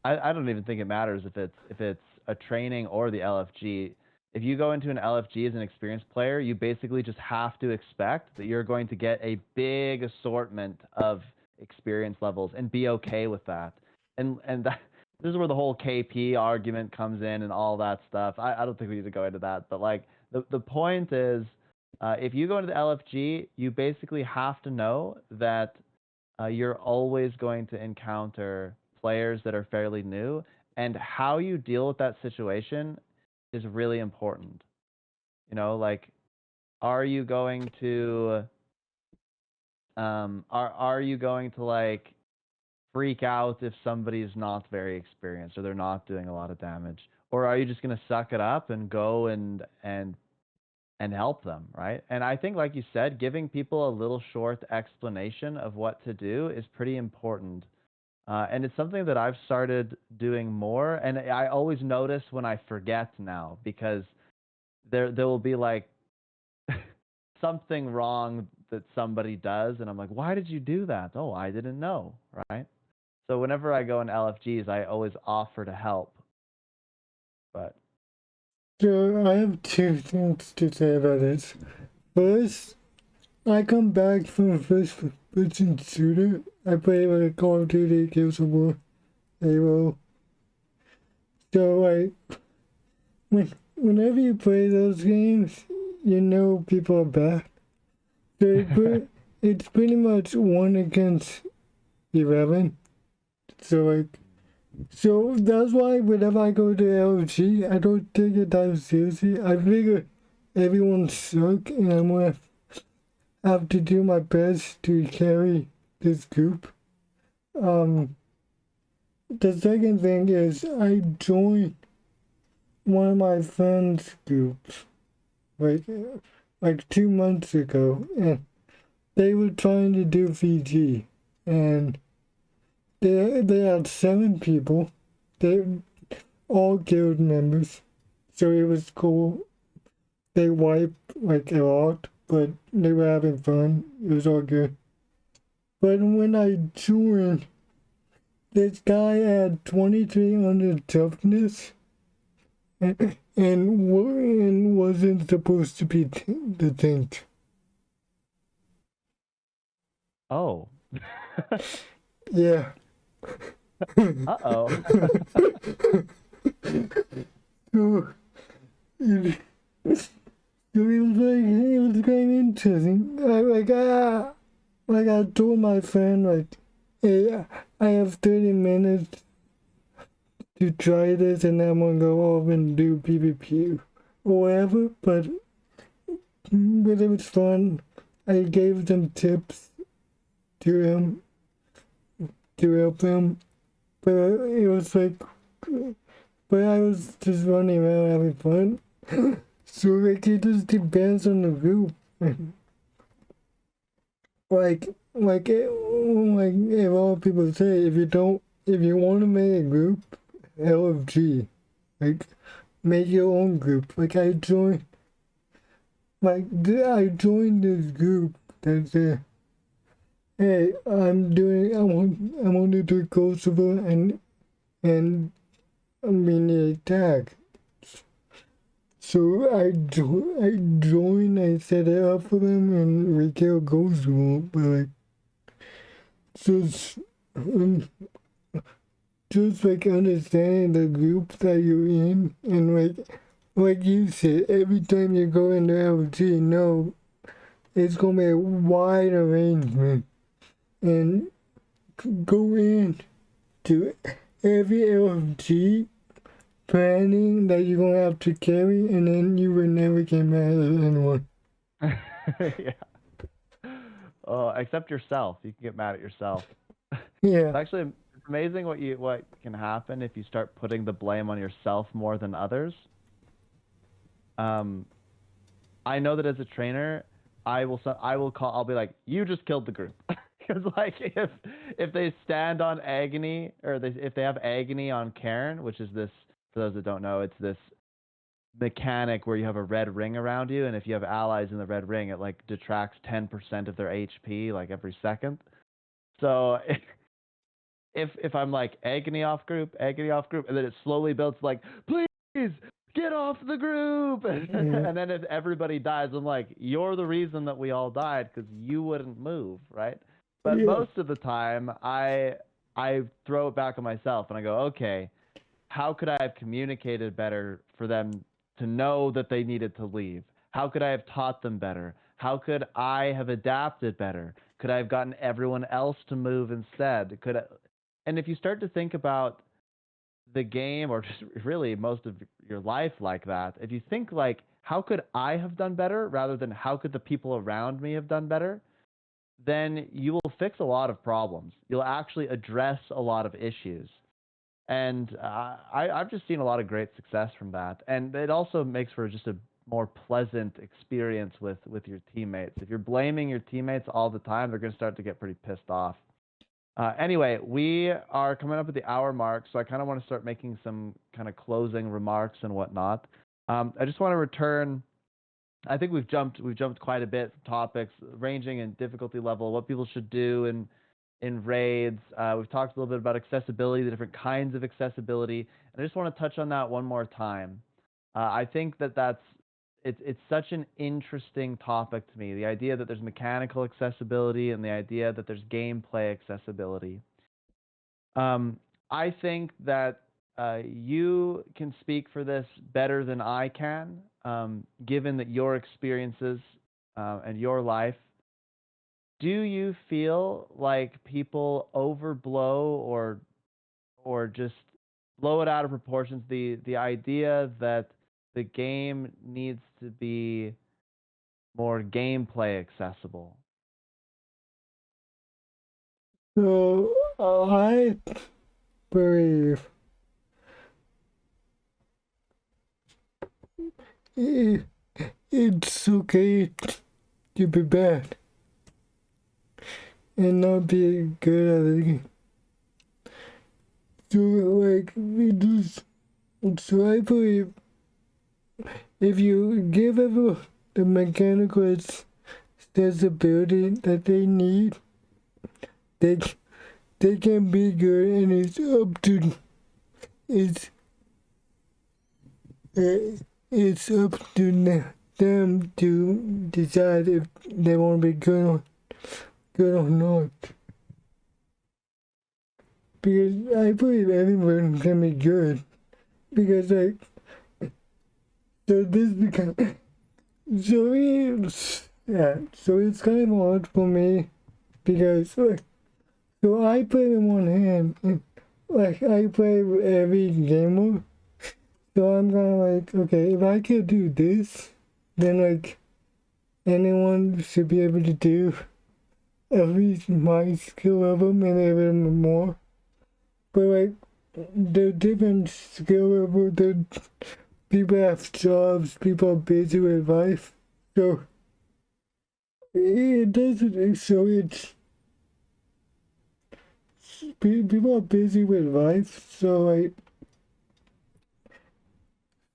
I don't even think it matters if it's a training or the LFG. If you go into an LFG as an experienced player, you basically just have to expect that you're going to get a big assortment of experience levels and be okay with that. And that, this is where the whole KP argument comes in and all that stuff. I don't think we need to go into that, but like the point is, if you go into the LFG, you basically have to know that you're always going to encounter players that are fairly new, and how you deal with that situation is really important. Like, are you going to are you going to like freak out if somebody's not very experienced or they're not doing a lot of damage, or are you just going to suck it up and go and help them, right? And I think, like you said, giving people a little short explanation of what to do is pretty important. And it's something that I've started doing more, and I always notice when I forget now because there will be like something wrong that somebody does, and I'm like, why did you do that? Oh, I didn't know, right? So whenever I go in LFGs, I always offer to help. But So I have 2 things to say about this. First, I come back from a first-person shooter. I play like Call of Duty, Gears of War, Halo. So like, whenever you play those games, you know people are bad. So it's pretty much 1 against 11. So that's why whenever I go to LG, I don't take it that seriously. I figure everyone suck, and I'm gonna have to do my best to carry this group. The second thing is I joined one of my friends' groups like 2 months ago, and they were trying to do VG, and they had 7 people. They all guild members, so it was cool. They wiped like a lot, but they were having fun. It was all good. But when I joined, this guy had 2300 toughness, and wasn't supposed to be the tank. oh, Yeah. uh-oh. So it, it was kind of interesting. I told my friend like, hey, I have 30 minutes to try this, and I'm gonna go off and do PvP or whatever. But it was fun. I gave them tips to him to help him, but it was like, but I was just running around having fun. So like it just depends on the group. like a lot of people say, if you want to make a group, LFG, like make your own group. I joined this group that said, hey, I want to do Kosovo and I'm in the attack. So I joined, I set it up for them, and we killed Kosovo. But like, just just like understanding the group that you're in, and like you said, every time you go into LG, no, it's gonna be a wide arrangement, and go in to every LFG planning that you're gonna have to carry, and then you will never get mad at anyone. Yeah. Oh, except yourself. You can get mad at yourself. Yeah. Actually, it's amazing what can happen if you start putting the blame on yourself more than others. Um, I know that as a trainer, I'll be like, you just killed the group. Because like if they stand on agony, or if they have agony on Karen, which is this, for those that don't know, it's this mechanic where you have a red ring around you, and if you have allies in the red ring, it like detracts 10% of their HP like every second. So if I'm like agony off group, and then it slowly builds like, please get off the group, and then if everybody dies, I'm like, you're the reason that we all died because you wouldn't move, right? But Yeah. most of the time, I throw it back on myself and I go, okay, how could I have communicated better for them to know that they needed to leave? How could I have taught them better? How could I have adapted better? Could I have gotten everyone else to move instead? And if you start to think about the game, or just really most of your life like that, if you think like, how could I have done better rather than how could the people around me have done better, then you will fix a lot of problems. You'll actually address a lot of issues. And I've just seen a lot of great success from that. And it also makes for just a more pleasant experience with your teammates. If you're blaming your teammates all the time, they're going to start to get pretty pissed off. Anyway, we are coming up at the hour mark, so I kind of want to start making some kind of closing remarks and whatnot. I just want to return. I think we've jumped quite a bit from topics ranging in difficulty level, what people should do in raids. We've talked a little bit about accessibility, the different kinds of accessibility, and I just want to touch on that one more time. I think it's such an interesting topic to me. The idea that there's mechanical accessibility and the idea that there's gameplay accessibility. I think that you can speak for this better than I can, given that your experiences and your life. Do you feel like people overblow or just blow it out of proportions? The idea that the game needs to be more gameplay accessible. So I believe it's okay to be bad and not be good at the game. So like we just so I believe if you give everyone the mechanical accessibility that they need, they they can be good, and it's it's up to them to decide if they want to be good or not. Because I believe everyone can be good. Because like so this becomes so it's kind of hard for me because like so I play with one hand and like I play with every game mode. So I'm kind of like, okay, if I could do this, then like anyone should be able to do at least my skill level, maybe even more. But like the different skill level, the people have jobs, people are busy with life, so it doesn't. So it's people are busy with life, so like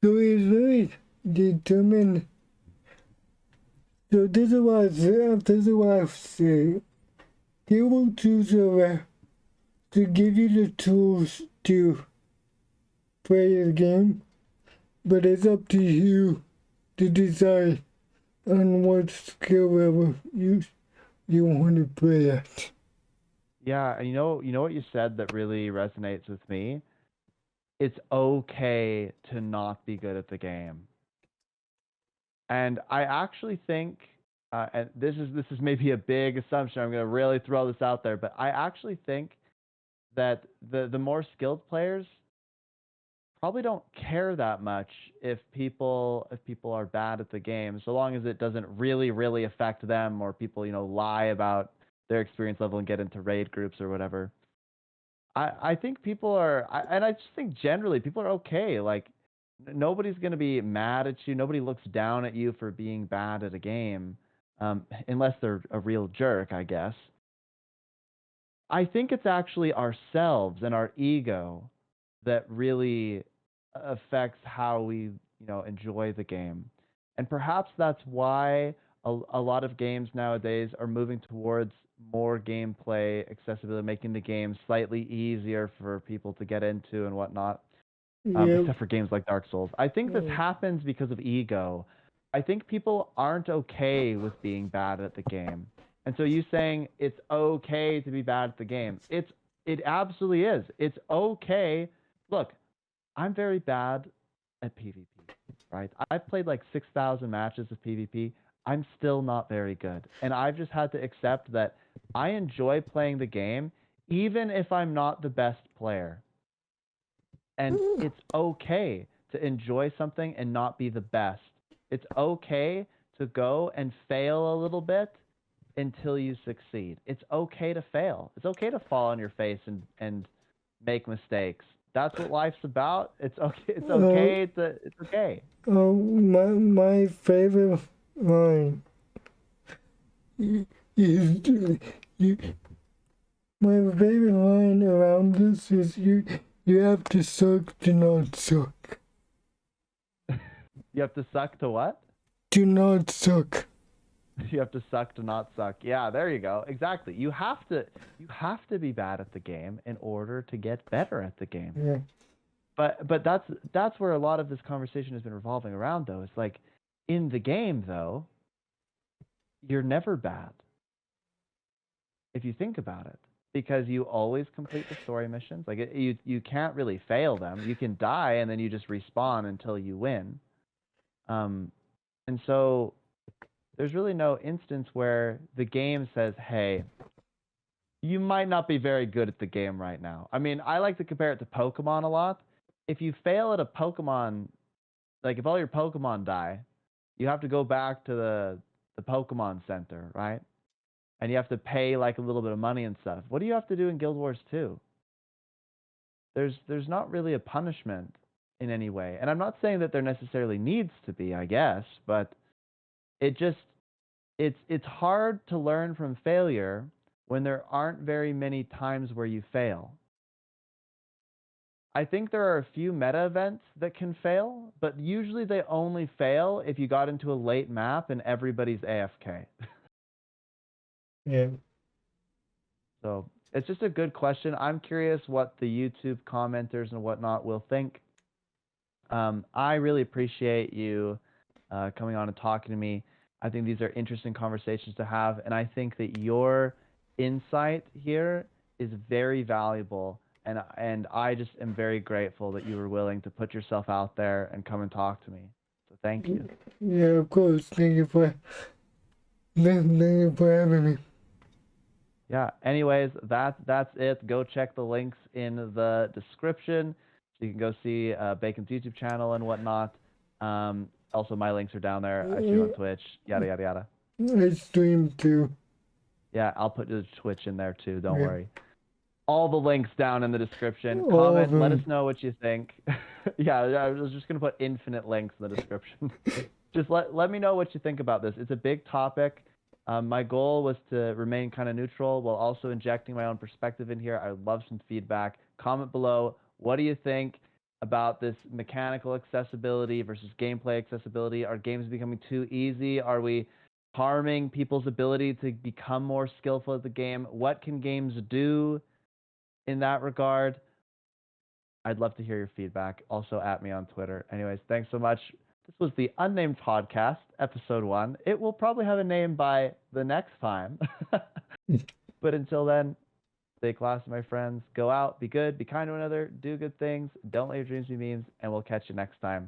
so it's really determined. So this is what I say. This is what I say. GW2 to give you the tools to play the game, but it's up to you to decide on what skill level you want to play at. Yeah, and you know what you said that really resonates with me? It's okay to not be good at the game. And I actually think, and this is maybe a big assumption. I'm going to really throw this out there, but I actually think that the more skilled players probably don't care that much if people are bad at the game, so long as it doesn't really affect them, or people lie about their experience level and get into raid groups or whatever. I think people are, and I just think generally people are okay. Like nobody's gonna be mad at you. Nobody looks down at you for being bad at a game, unless they're a real jerk, I guess. I think it's actually ourselves and our ego that really affects how we, enjoy the game. And perhaps that's why a lot of games nowadays are moving towards more gameplay accessibility, making the game slightly easier for people to get into and whatnot, Yeah. except for games like Dark Souls. I think this happens because of ego. I think people aren't okay with being bad at the game. And so you saying it's okay to be bad at the game. It absolutely is. It's okay. Look, I'm very bad at PvP, right? I've played like 6,000 matches of PvP. I'm still not very good. And I've just had to accept that I enjoy playing the game even if I'm not the best player. And it's okay to enjoy something and not be the best. It's okay to go and fail a little bit until you succeed. It's okay to fail. It's okay to fall on your face and make mistakes. That's what life's about. It's okay. It's okay. It's okay. My favorite line is you. My favorite line around this is you have to suck to not suck. You have to suck to what? Do not suck. You have to suck to not suck. Yeah, there you go. Exactly. You have to be bad at the game in order to get better at the game. Yeah. But that's where a lot of this conversation has been revolving around though. It's like in the game though, you're never bad if you think about it, because you always complete the story missions. Like you can't really fail them. You can die and then you just respawn until you win. And so there's really no instance where the game says, "Hey, you might not be very good at the game right now." I mean, I like to compare it to Pokemon a lot. If you fail at a Pokemon, like if all your Pokemon die, you have to go back to the Pokemon Center, right? And you have to pay like a little bit of money and stuff. What do you have to do in Guild Wars 2? There's not really a punishment in any way. And I'm not saying that there necessarily needs to be, I guess, but it just it's hard to learn from failure when there aren't very many times where you fail. I think there are a few meta events that can fail, but usually they only fail if you got into a late map and everybody's AFK. Yeah. So it's just a good question. I'm curious what the YouTube commenters and whatnot will think. I really appreciate you coming on and talking to me. I think these are interesting conversations to have, and I think that your insight here is very valuable. And I just am very grateful that you were willing to put yourself out there and come and talk to me. So thank you. Yeah, of course. Thank you for having me. Yeah. Anyways, that's it. Go check the links in the description so you can go see Bacon's YouTube channel and whatnot. Also, my links are down there. I stream on Twitch. Yada yada yada. I stream too. Yeah, I'll put the Twitch in there too. Don't Yeah. worry. All the links down in the description. All of Comment, let us them. know what you think. Yeah, I was just gonna put infinite links in the description. Just let me know what you think about this. It's a big topic. My goal was to remain kind of neutral while also injecting my own perspective in here. I would love some feedback. Comment below. What do you think about this mechanical accessibility versus gameplay accessibility? Are games becoming too easy? Are we harming people's ability to become more skillful at the game? What can games do in that regard? I'd love to hear your feedback. Also, at me on Twitter. Anyways, thanks so much. This was the Unnamed Podcast, episode 1. It will probably have a name by the next time. But until then, stay classy, my friends. Go out, be good, be kind to one another, do good things. Don't let your dreams be memes, and we'll catch you next time.